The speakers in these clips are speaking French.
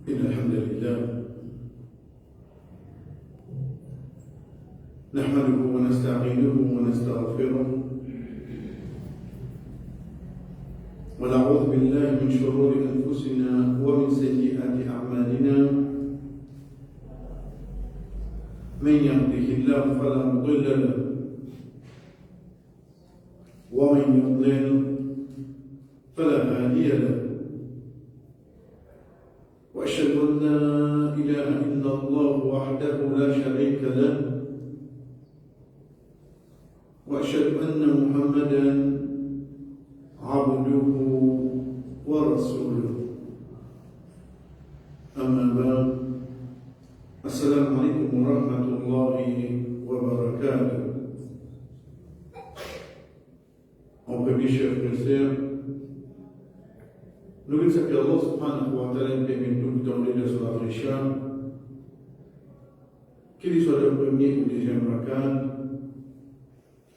إن الحمد لله نحمده ونستعينه ونستغفره ونعوذ بالله من شرور أنفسنا ومن سيئات أعمالنا من يهده الله فلا مضل له ومن يضلل فلا هادي له وأشهد أن لا إله إلا الله وحده لا شريك له وأشهد أن محمدا عبده ورسوله أما بعد السلام عليكم ورحمة الله وبركاته. En premier, chers frères et sœurs, nous voulons que Allah subhanahu wa ta'ala nous permette de nous donner de la Risha, qu'il soit le premier ou le deuxième rakat.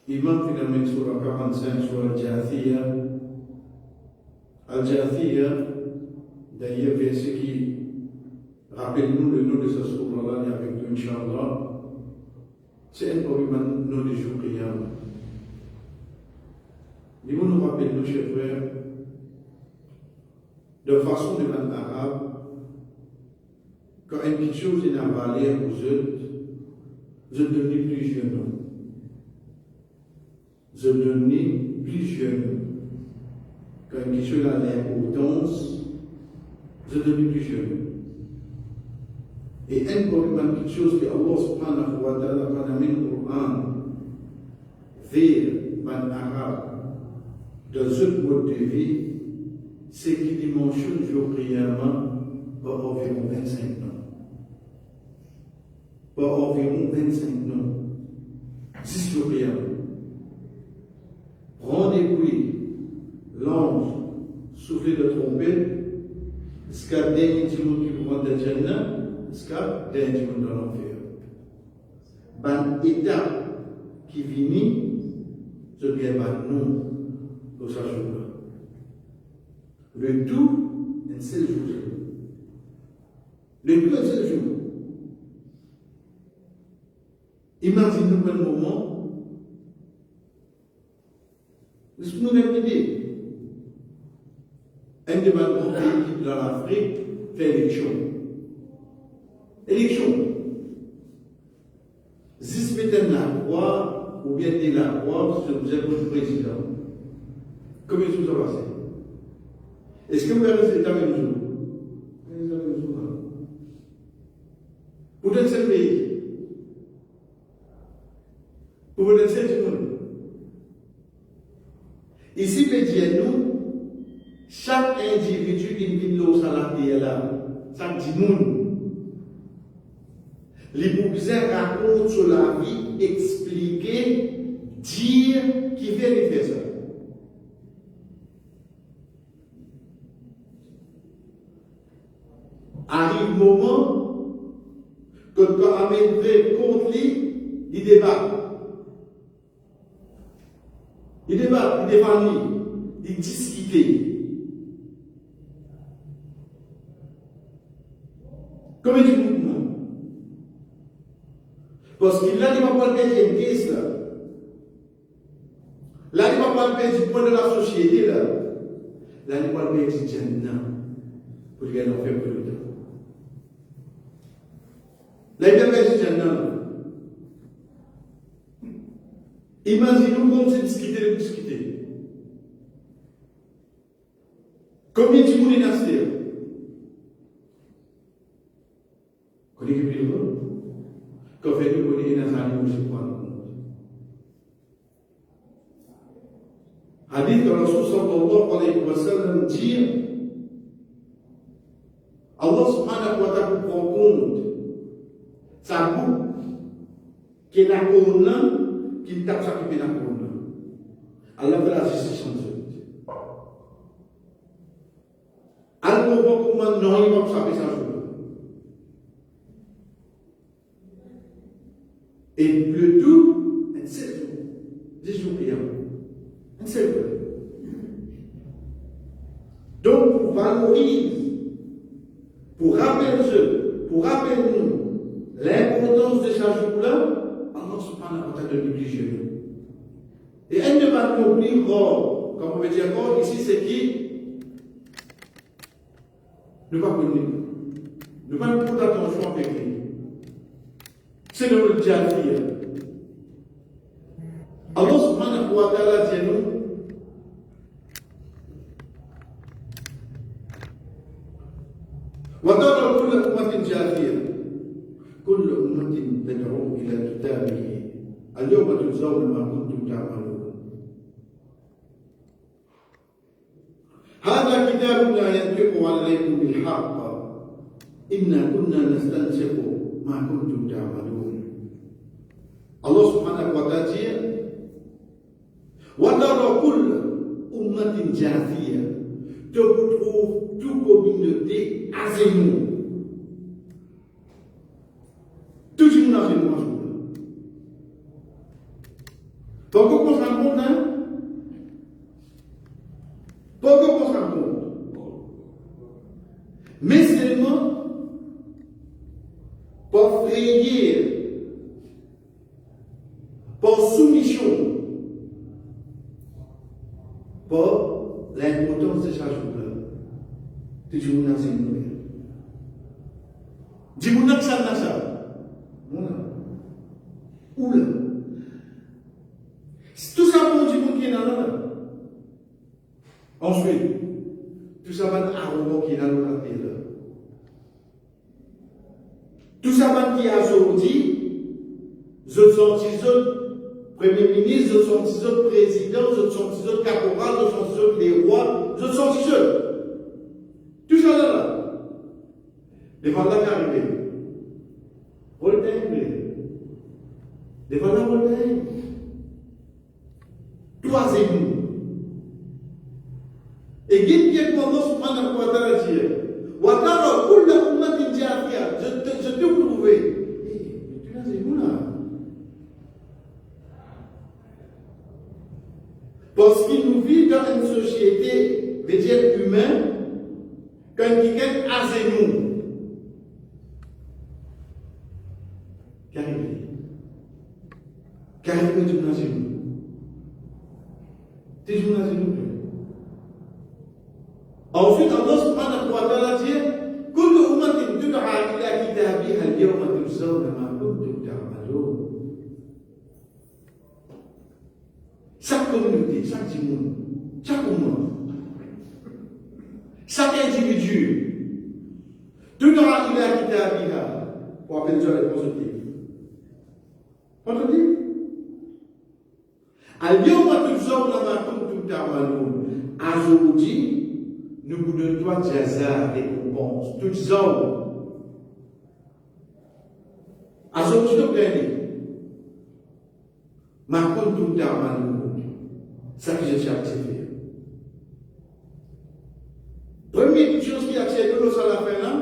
Imam finalement sur la 45 sur Al-Jathiyya. Al-Jathiyya, d'ailleurs, verset qui rappelle-nous le nom de ce sourate là avec nous, Inch'Allah. C'est un problème nom du jour Qiyam. Nous nous rappelons, chers frères, de façon de langue arabe, quand une petite chose est avalée aux autres, je donne plusieurs noms. Je donne plusieurs noms. Quand une petite chose a l'importance, je donne plusieurs noms. Et un problème, une petite chose que Allah subhanahu wa ta'ala, quand on amène le Coran vers langue arabe, dans un mode de vie, c'est qu'il dimensionne jour Qiyamah par environ 25 noms. Par environ 25 noms. 6 jours Qiyamah. Rendez-vous, l'ange soufflé de trompette, jusqu'à dernier dimanche du monde de Jannah, jusqu'à dernier dimanche de l'enfer. Ban état qui finit, ce bien ban nom pour sa journée. Le tout, un seul jour. Le tout, un seul jour. Imaginez-nous un moment, nous avons une idée. Un des grands pays dans l'Afrique fait élection. Élection. Si mettez la croix, ou bien de la croix, si vous êtes le président. Comment est-ce que ça va passer? Est-ce que vous avez rester dans le même jour? Pour un seul pays. Pour un seul monde. Ici, nous, chaque individu qui vit dans la terre là, chaque monde, les bouquins racontent sur la vie, expliquer, dire qui fait faire ça. Arrive le moment que quand Amen fait contre lui, il débat. Il débat, il débat, il discute. Comme il dit mouvement. Parce qu'il n'a pas le perdre une pièce là. Là, il n'a pas le perdre du point de la société là. Là, il n'a pas le perdre du Jannah. Pour qu'il y ait un enfer pour le temps. Là, il n'a pas le perdre du Jannah. Imaginez-nous comment c'est discuter. Combien de gens sont nastés? Connaissez vous plus de quand fait-nous connaître les animaux, je crois. Hadith de Rasul sallallahu alayhi wa sallam dit Allah subhanahu wa ta'ala prend compte sa boucle qui est la couronne qui tape sa qui est la couronne. Allah fait la justice en Dieu. Allah ne voit comment non il va savoir sa chose. Et le tout, un seul jour, 10 jours priant. Un seul jour. Donc, pour rappeler nous l'importance de ce jour-là, Allah subhanahu wa ta'ala de négliger nous. Et elle ne va pas oublier, comme on veut dire, ici c'est qui? Ne pas connaître. Ne pas nous prendre attention avec lui. C'est le Jafir. Allah subhanahu wa ta'ala dit nous, وترى كل أمة جاثية كل أمة تدعو إلى كتابه اليوم تجزون ما كنتم تعملون هذا كتاب لا ينطق عليكم بالحق إنا كنا نستنسخ ما كنتم تعملون الله سبحانه وتعالى dit وترى كل أمة جاثية te retrouve toute communauté à genoux. Toujours à genoux. Donc on se rend compte, hein? Donc on se rend compte. Mais seulement par frayeur, par soumission, par l'importance de chaque jour-là. Toujours dans une nouvelle. Dis-moi que ça n'a ça. Oula. Tout ça pour dire qu'il y a là. Ensuite, tout ça va être arrogant qui est dans le pays là. Tout ça va être qui a aujourd'hui, je sont Premier ministre, je sont autres présidents, je sont autres caporaux, je sont autres les rois, je sont autres. Tout ça là. Les valeurs arrivées. Voltaire, les valeurs Voltaire. Troisième. Et guide bien pour Allah subhanahu wa ta'ala dire. Watara kulla ummatin jafia. Je te retrouver. Tu l'as dit, là. Parce qu'il nous vit dans une société, veut dire humaine, quand quelqu'un a ses nous. Car il est dans nous. Tu es dans nous. Ensuite, Allah subhanahu wa ta'ala dit كل أمة تدعى إلى كتابها اليوم تجزون ما كنتم تعملون. Chaque communauté, chaque monde, chaque monde, chaque individu, tout aura il a quitté à Bina pour appeler Dieu les positifs. Entendez? Aujourd'hui, nous vous donnons jaza, récompense, toutes hommes. Aujourd'hui, nous gagnons. Ma compte tout à ça que je suis activé. Première chose qui a activé nous à la fin là,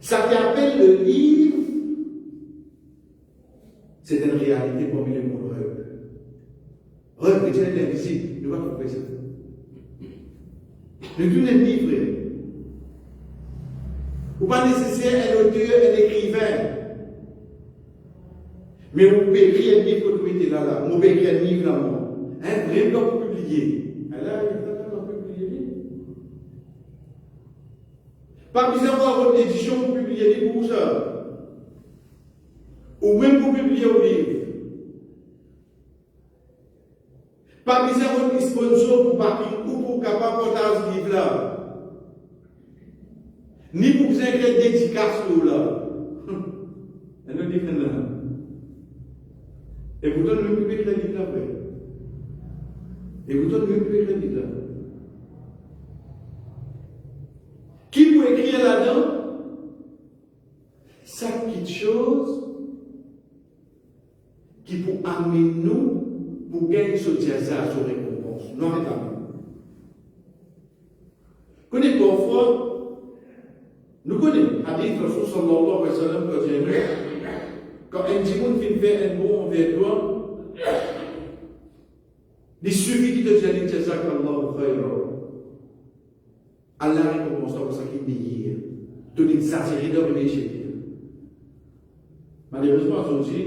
ça qui appelle le livre, c'est une réalité parmi les mots rêve. Rêve, c'est l'invisible, nous allons comprendre ça. Le tout n'est livré. Ou pas nécessaire un auteur, un écrivain. Mais vous pouvez écrire un livre que vous mettez là. Vous pouvez écrire un livre là. Un vrai blanc pour publier. Alors, il y a un peu publier. Pas besoin d'avoir votre édition pour publier des livres pour ça. Ou même pour publier au livre. Pas besoin d'avoir des sponsors pour partir ou pour capable de porter ce livre-là. Ni pour besoin d'écrire des dédicaces là. Elle nous dit que là. Et pourtant, nous ne pouvons pas écrire le livre après. Et pourtant, nous ne pouvons pas écrire le livre là. Qui peut écrire là-dedans? Chaque petite chose qui peut amener nous pour gagner ce diazage, ce récompense. Non, mais pas. Connaissez parfois, nous connaissons, hadith Rasul sallallahu alayhi wa sallam, quand un djimoun qui fait un bon envers toi, il suffit de te dire jazakallahu khayran. Allah récompense pour ça qu'il meilleur. Tout exagéré dans le métier. Malheureusement, on dit,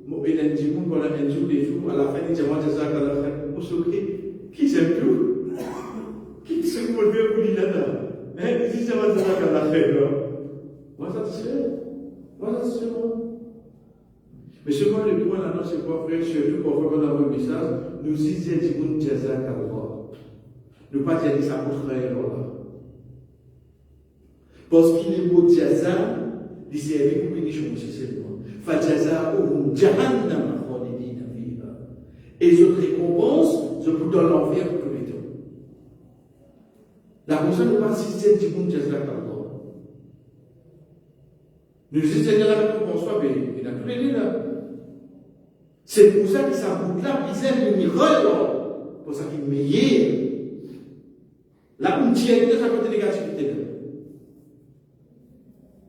moi, il y a un jour, pendant un jour, des jours, à la fin, il dit, moi, c'est ça, à la fin, on se dit, qui c'est tout? Qui se peut le pour lui là-dedans? Hein? Si c'est moi, c'est ça, à la fin, là. Moi, ça se fait. Moi, ça se fait. Mais seulement le point là, c'est quoi, frère, surtout quand on a un message, nous disons, du monde, Jazak Allah. Nous pas dire ça pour frère, là. Parce qu'il est beau Jazak, il s'est avec une bénédiction aussi, c'est moi. Fajaza'uhum jahannam khalidina fiha. Et les autres récompenses, je vous donne l'enfer pour tous les temps. La personne n'est pas système du monde Jazak Allah. Nous disons, la récompense, il a tous les deux là. C'est pour ça que ça boucle là, ils aiment une erreur, pour ça qu'il est meilleur. La poutière, ça côté négativité là.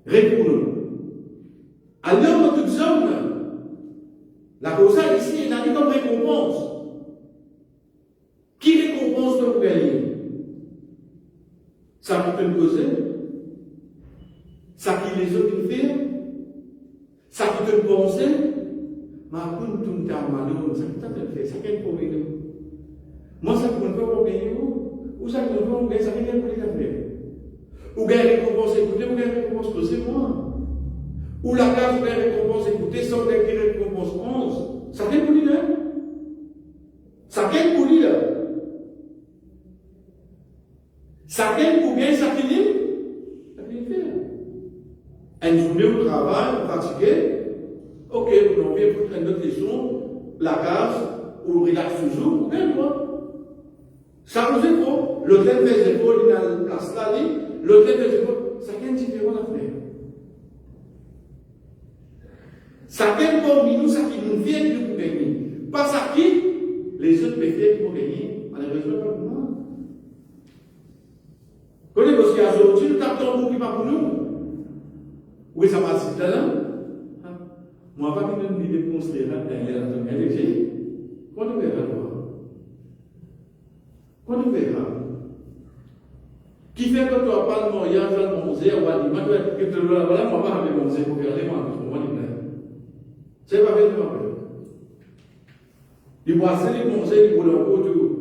Réponds-nous. Alors, nous tous hommes, la cause ici, il a dit comme récompense. Qui récompense que vous gagnez? Ça qui peut me causer? Ça qui les autres fait? Ça qui peut me penser? Ma kuntum ta'malun, ça qui t'a fait, ça qui est pour nous. Moi, ça qui me fait pour gagner ou ça qui me fait pour gagner, ça qui est pour les affaires. Ou gagner récompense, écoutez, ou gagner récompense, c'est moi. Ou la case de récompense, écoutez, sans gagner récompense 11. Ça vient pour lui, là? Ça vient pour lui, là? Ça vient pour bien, ça finit? Ça finit faire. Une journée au travail, fatigué, ok, vous en venez pour prendre notre leçon, la case, ou relax toujours, ou bien, moi. Ça vous est trop. L'hôtel fait des épaules, il a la place là, l'hôtel fait des épaules, ça vient différent à faire. Ça vient pour nous, ça qui nous vient qui nous gagner. Pas ça qui, les autres peuvent faire qui vont gagner. Malheureusement, pas pour moi. Connaissez parce qu'il y a aujourd'hui le capteur qui va pour nous. Oui, ça va se là. Moi, pas que nous vivons construire un énergie. Quand on verra quoi? Quand on verra. Qui fait que tu as pas de mariage, le musée, on va dire, que tu voilà, moi, pas avec mon musée pour regarder moi, parce que moi, c'est pas vrai, ma frère. Les boissons, les conseils, les boulons, tout.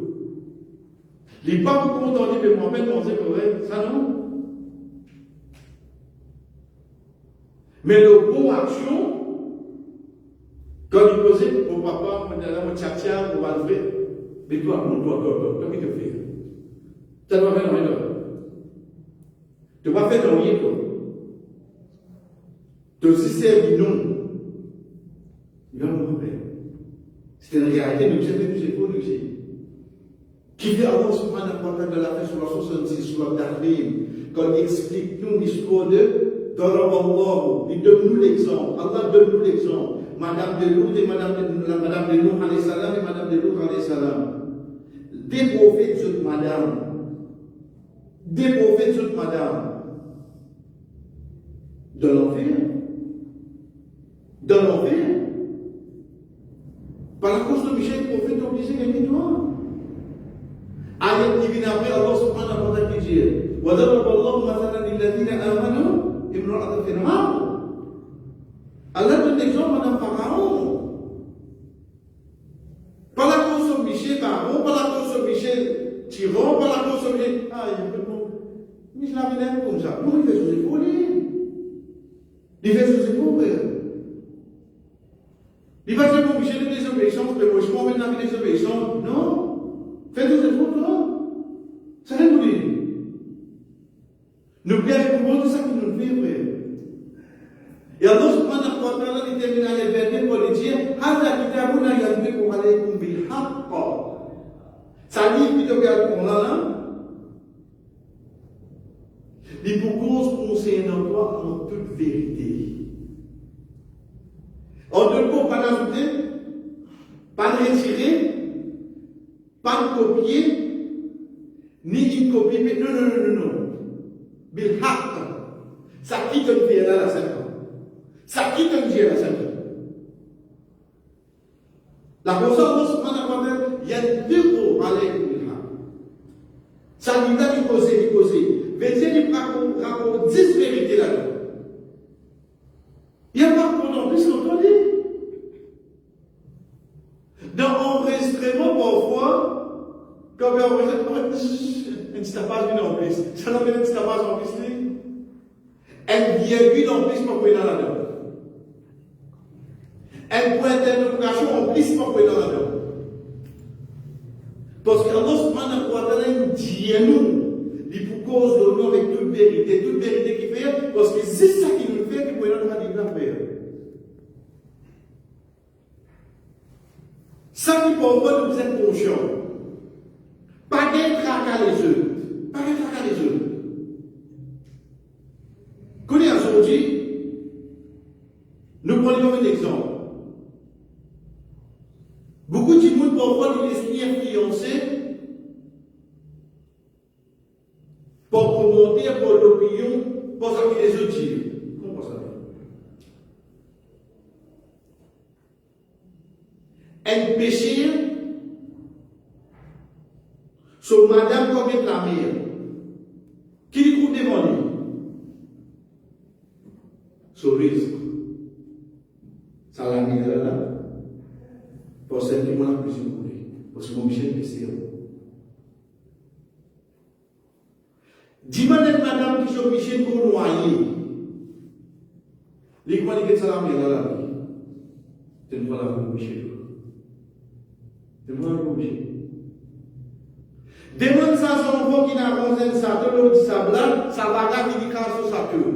Les pas pour contenter, mais moi, même conseil, ça non. Mais le bon action, quand il posait pour papa, mon tcha-tcha, pour Alfred, mais toi, qui te fait? Ça doit faire rien. Tu ne vas pas faire rien, toi. Tu aussi servi non. Il va nous rappeler. C'est une réalité, nous sommes nous aussi. Qui fait Allah subhanahu wa ta'ala de la fin sur la 66, sur la Tahrim, quand il explique nous l'histoire de Daraballahu, il donne nous l'exemple. Allah donne nous l'exemple. Madame de Lourdes et Madame de Lourdes alayhi salam et Madame de Lourdes alayhi salam. Des prophètes sont Madame. Des prophètes sont Madame. De l'enfer. De l'enfer. Par la cause de Michel, le prophète est obligé de gagner toi. Ayat qui vient après, Allah subhanahu wa ta'ala dit وَضَرَبَ اللَّهُ مَثَلًا لِلَّذِينَ آمَنُوا امْرَأَةَ فِرْعَوْنَ. Allah donne l'exemple Madame Pharaon. Pas la cause de Michel Baron, pas la cause de Michel Tyran, pas la cause de Michel. Ah, il y a bon. Mais je l'avais l'air comme ça. Non, il fait sous épaules. Il fait sous épaules. Il va dire, Michel, de désobéissance, mais moi, je m'en mets dans la désobéissance. Non. Faites sous épaules, non. Ça rien vous dire. N'oubliez pas tout ça qui nous fait, frère. Et Allah subhanahu wa ta'ala il termine à l'évêque pour lui dire Hada kitabuna yanbiqu alaykum bil haqq. Ça dit plutôt que le Coran, il vous concernant toi en toute vérité. En deux mots, pas d'ajouter, pas de retirer, pas de copier, ni une copie, mais non. Bil haqq. Ça quitte le pied là, la sainte. Ça quitte un Dieu, la sainte. La conscience, il y a deux mots à l'aide. Ça lui a dit poser. il raconte 10 vérités là-dedans. Il n'y a pas de plus entendu. Dans l'enregistrement, parfois, quand on enregistre, une petite page en plus. Ça n'a pas une petite page en plus. Elle virgule en plus pour aller là-dedans. Elle point d'interrogation en plus pour aller là-dedans. Parce que Allah subhanahu wa ta'ala dit à nous, il pour cause de nous avec toute vérité qui fait, parce que c'est ça qui nous fait que nous allons nous faire. Ça qui parfois nous êtes conscients. Pas d'être à les yeux. Pas d'être à les yeux. Connais aujourd'hui, nous prenons comme un exemple. Beaucoup de monde parfois nous laissent influencer pour commenter, pour l'opinion, pour ce que les autres disent. Comment ça va? Un péché sur madame comme la mère. Qui lui trouve devant lui? Sur risque. Ça l'a mis là. Pour celle qui m'a plus écoulé. Parce que mon Michel péché. Dis-moi madame qui sont Michel pour noyer. Les quoi les ça la mère là. Tu ne vois la vie Michel. Tu ne vois la vie Michel. Demande ça à son enfant qui n'a pas de ça, de l'eau de sable, ça va garder qui casse sur sa queue.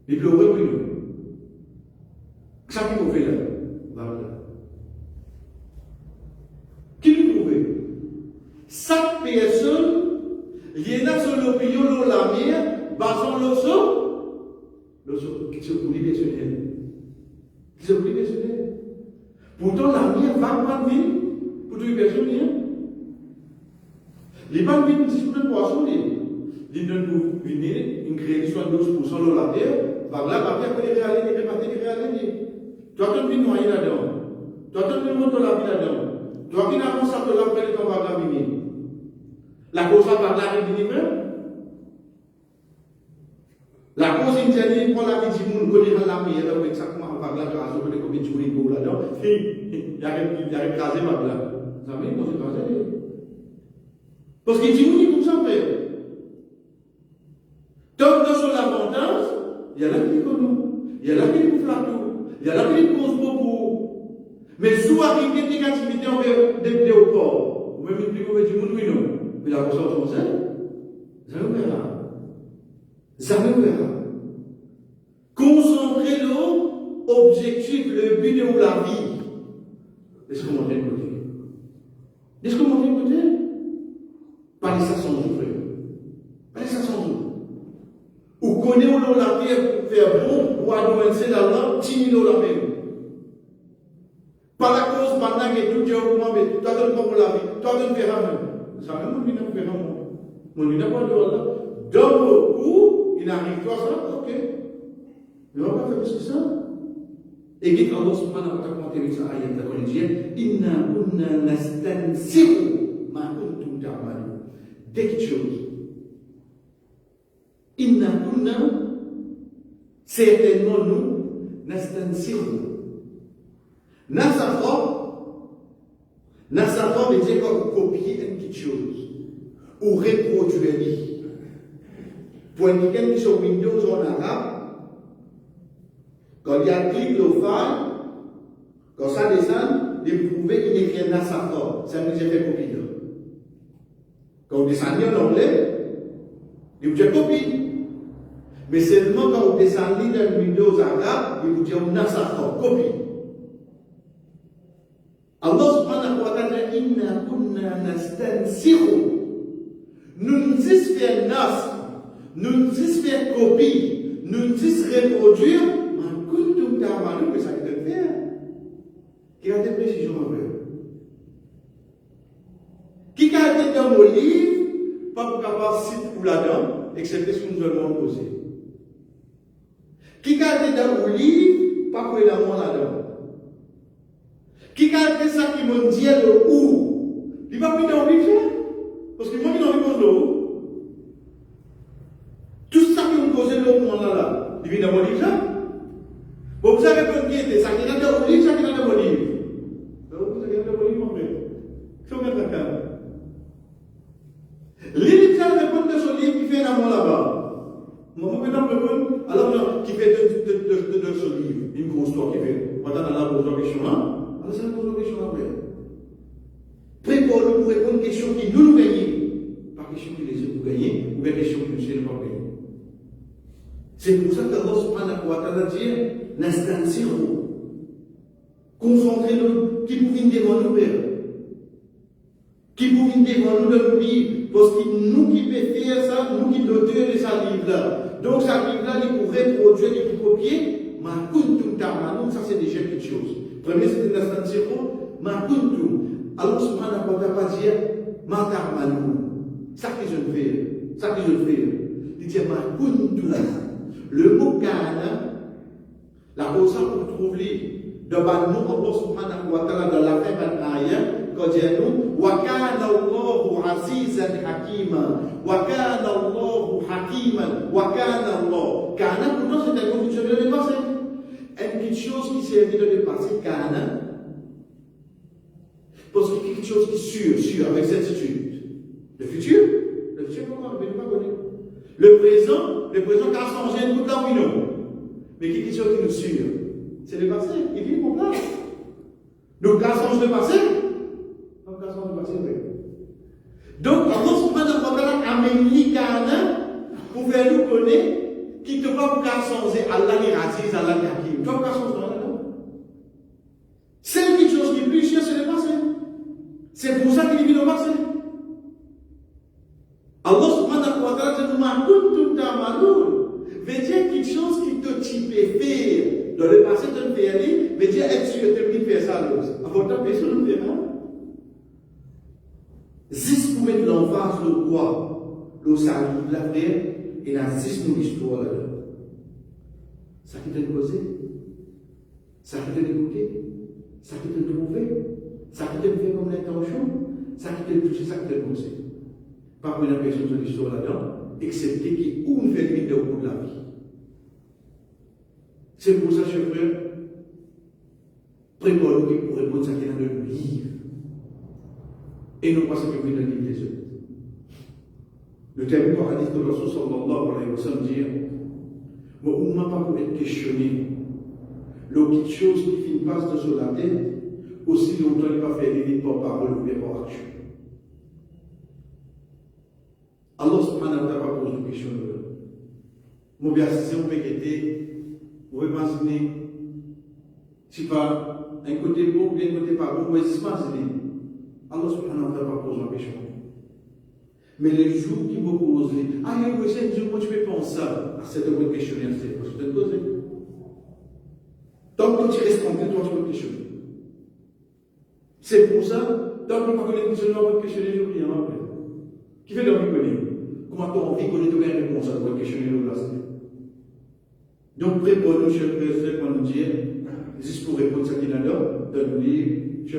Il pleure, oui, oui. Ça qui vous fait là. Qui lui prouve? Chaque personne, il y a sur l'opinion de la mienne, basant le son, qui se prouve personnel. Qui se prouve personnel. Pourtant, la mienne va pas venir pour toute personne. Les banques viennent discuter de poisson, ils donnent pour venir, ils créent soit 12% de la terre, par là, par après, les réalités. Toi, tu viens noyer là-dedans. Toi, tu viens monter la vie là-dedans. Toi, qui n'as pas ça de la paix, tu vas venir. La cause va par là, elle dit même. La cause, il dit, pour la vie du monde, connaît la vie, elle va exactement par là, grâce au fait que tu es là-dedans. Il y a écrasé ma place. Ça veut dire que c'est écrasé. Parce qu'il dit, oui, comme ça, frère. Tant que sur l'avantage, il y a là qui est nous. Il y a là qui est flatté. Il y a là qui est cause beaucoup. Mais soit arriver négativité envers des au corps, ou même une plus mauvaise du monde, oui, non. Mais la conscience, ça nous verra. Ça nous verra. Concentrez-le, objectif, le but de la vie. Est-ce qu'on m'entend écouter? Est-ce qu'on m'entend écouter? Parlez ça sans doute, frère. Parlez ça sans doute. Ou connaissez où l'on la pierre pour faire bon, ou à nous lancer dans l'an, 10 000 $ même. Par la cause, pendant que tout est au moment, mais toi, tu ne pas pour la vie, toi, tu ne verras même. Ça même, mon ne verra moi. Mon ne pas de là. Dans le coup, il arrive toi ça, ok. Mais on va pas faire plus que ça. Et qui, quand Allah subhanahu wa ta'ala commenté ça, ayat la collégienne, inna kunna nastansiru ma kuntum ta'malun. Dès quelque chose. Inna kunna, certainement nous, nastansiru. Nasakha veut dire qu'on copie une petite chose. Ou reproduire. Pour indiquer que sur Windows en arabe, quand il y a clic le file, quand ça descend, il prouver qu'il écrit Nasakha. Ça veut dire fait copier. Quand vous descendez en anglais, il vous dit copie. Mais seulement quand vous descendez dans Windows arabe, il vous dit Nasakha, copie. Allah subhanahu wa ta'ala inna kunna nastansiru. Nous nous disons faire nas, nous nous disons faire copie, nous nous disons reproduire, mais kuntum ta'malun, mais ça qui te faire. Qui a des précisions en vrai? Qui a été dans mon livre, pas pour capable site ou là-dedans, excepté si nous devons poser. Qui a été dans mon livre, pas pour la moi là-dedans. Qui a fait ça qui m'a dit le où? Il va plus dans le faire. Parce que moi qui n'en ai pas de l'eau. dans mon livre, bon, vous avez répondre qui était ça qui est dans mon livre, ça qui est dans mon livre. Vous avez dans mon livre, en fait. Qu'est-ce qu'on met là-dedans? L'élite, ça répond de son livre qui fait un amour là-bas. Moi, maintenant, je réponds, alors, qui fait de son livre, une grosse histoire qui fait. Maintenant, on a posé la question là. Alors, ça pose la question après. Prépare-nous pour répondre à une question qui nous gagne. Pas question qui les autres gagner, ou bien question qui nous ne pas gagner. C'est pour ça qu'Allah subhanahu wa ta'ala dit l'instant zéro. Concentrez-nous, qui pouvait devant nous, qui pouvait devant nous de nous vivre, parce que nous qui pouvons faire ça, nous qui l'auteur de sa livre-là. Donc, sa livre-là, il pourrait produire, il pourrait copier, ma kuntum ta'malun, ça c'est déjà quelque chose. Premier, c'était l'instant zéro, ma kuntum. Allah subhanahu wa ta'ala va dire, ma ta'malun. Ça que je fais, ça que je fais. Il dit, ma kuntum. Le mot kana, la cause pour trouver dans Allah subhanahu wa ta'ala dans la fin de l'ayah, quand il dit nous, wa kana Allahu azizan hakima, wa kana Allahu hakiman, wa kana Allah. Kana, pourtant, c'est un mot qui se vient de passer. Une petite chose qui s'est vient de passer, kana, parce que quelque chose qui est sûr, avec certitude. Le futur, comment on ne pas connaître. Le présent qui a changé tout le temps, oui, non. Mais quelque chose qui nous sûr, c'est le passé. Il vit pour là. Donc, quand on change le passé, oui. Donc, Allah subhanahu wa ta'ala amène l'ikana pour faire nous connaître qui ne peut pas changer Allah les raziz, Allah les hakim. Tu ne peux pas changer là. C'est quelque chose qui est plus cher, c'est le passé. C'est pour ça qu'il vit le passé. Allah subhanahu wa ta'ala dit ma kuntum ta'malun. Veut dire quelque chose qui te type faire. Dans le passé, tu ne fais rien, veut dire être sûr que tu faire ça. Avant de faire ça, tu ne fais pas. Zis pour mettre l'emphase, le quoi, le salut, la frère, et la zis nous l'histoire là-dedans. Ça qui t'a posé, ça qui t'a écouté, ça qui t'a trouvé, ça qui t'a fait comme l'intention, ça qui t'a touché, ça qui t'a pensé. Pas une personne de l'histoire là-dedans, excepté qui ou une fait limite au bout de la vie. C'est pour ça, chers frères, prépare-nous pour répondre à ce qu'il y a dans le livre. Et non pas ce que vous dans le livre des autres. Le terme par hadith de Rasul sallallahu alayhi wa sallam dit moi, on ne m'a pas pour être questionné. Les petites choses qui finissent pas sur la tête, aussi longtemps il ne pas faire limite par parole ou bien par action. Allah subhanahu wa ta'ala pose une question. Mon bien, si on peut guetter, vous pouvez imaginer, si pas un côté beau ou bien un côté pas beau, vous pouvez imaginer. Allah subhanahu wa ta'ala pose une question. Mais les jours qui me posent, ah, il y a un jour où tu peux penser à cette bonne question, c'est parce que tu te poses. Tant que tu restes tranquille, toi, tu peux te questionner. C'est pour ça, tant que tu ne connais pas question, tu vas te questionner, je rien après. Qui fait l'envie de connaître? Comment tu as envie de connaître une réponse à toi questionner le place? Donc, prépare-nous, chers frères, quand nous dire, juste pour répondre à ce qu'il y a là, de nous lire